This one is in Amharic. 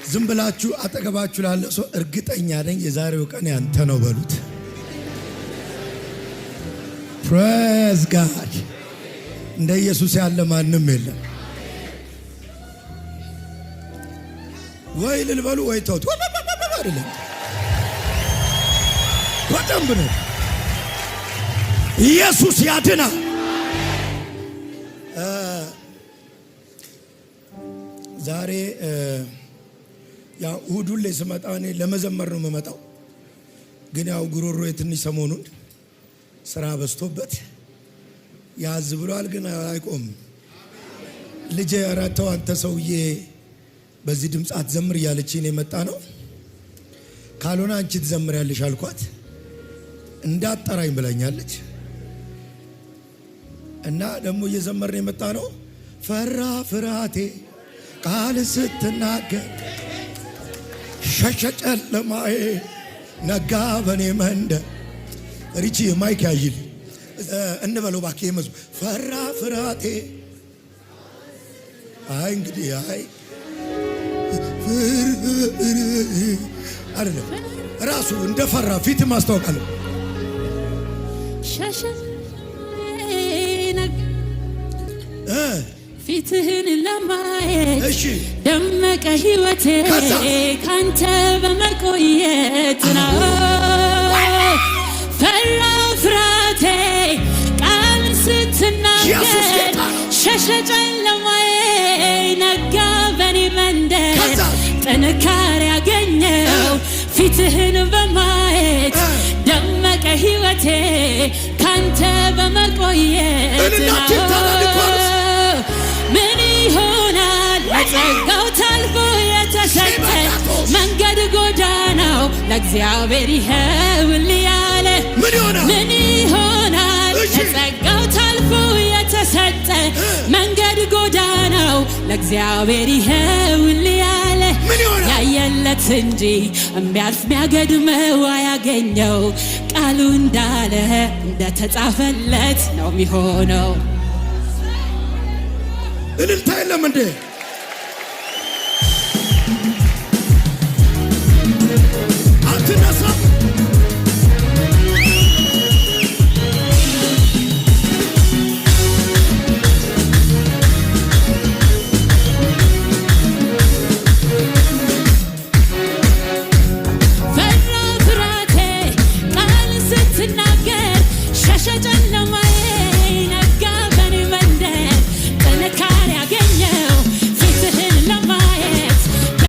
ዝም ብላችሁ አጠገባችሁ ላለ ሰው እርግጠኛ ነኝ የዛሬው ቀን ያንተ ነው በሉት። ፕሬዝ ጋድ። እንደ ኢየሱስ ያለ ማንም የለም። ወይ እልል በሉ ወይ ተውት። አይደለም በደንብ ነው። ኢየሱስ ያድናል። ዛሬ ያው እሑድ ላይ ስመጣ እኔ ለመዘመር ነው የምመጣው። ግን ያው ጉሮሮ የትንሽ ሰሞኑን ስራ በዝቶበት ያዝ ብሏል። ግን አይቆም። ልጄ ኧረ ተው አንተ ሰውዬ በዚህ ድምፅ አትዘምር እያለችኝ ነው የመጣ ነው። ካልሆነ አንቺ ትዘምሪያለሽ አልኳት። እንዳጠራኝ ብላኛለች። እና ደግሞ እየዘመርን የመጣ ነው። ፈራ ፍርሃቴ ቃል ስትናገር ሸሸ ጨለማዬ ነጋ በኔ መንደር። ሪቺ ማይክ ያይል እንበለው እባክህ መዝሙር ፈራ ፍርሃቴ። አይ እንግዲህ አይ አይደለም ራሱ እንደፈራ ፊት ማስታወቃለሁ። ሸሸ ፊትህን ለማየት ደመቀ ሕይወቴ ካንተ በመቆየት ነው። ፈራ ፍርሃቴ ቃል ስትናገር ሸሸ ጨለማዬ ነጋ በኔ መንደር። ጥንካሬ ያገኘው ፊትህን በማየት ደመቀ ሕይወቴ ካንተ በመቆየት ነው። ምን ይሆናል ለጸጋው ታልፎ የተሰጠ መንገድ ጎዳናው ለእግዚአብሔር ይኸውልህ ያለ። ምን ይሆናል ለጸጋው ታልፎ የተሰጠ መንገድ ጎዳናው ለእግዚአብሔር ይኸውልህ ያለ። ያየለት እንጂ የሚያልፍ የሚያገድመው አያገኘው። ቃሉ እንዳለ እንደተጻፈለት ነው የሚሆነው። እልልታ የለም እንዴ?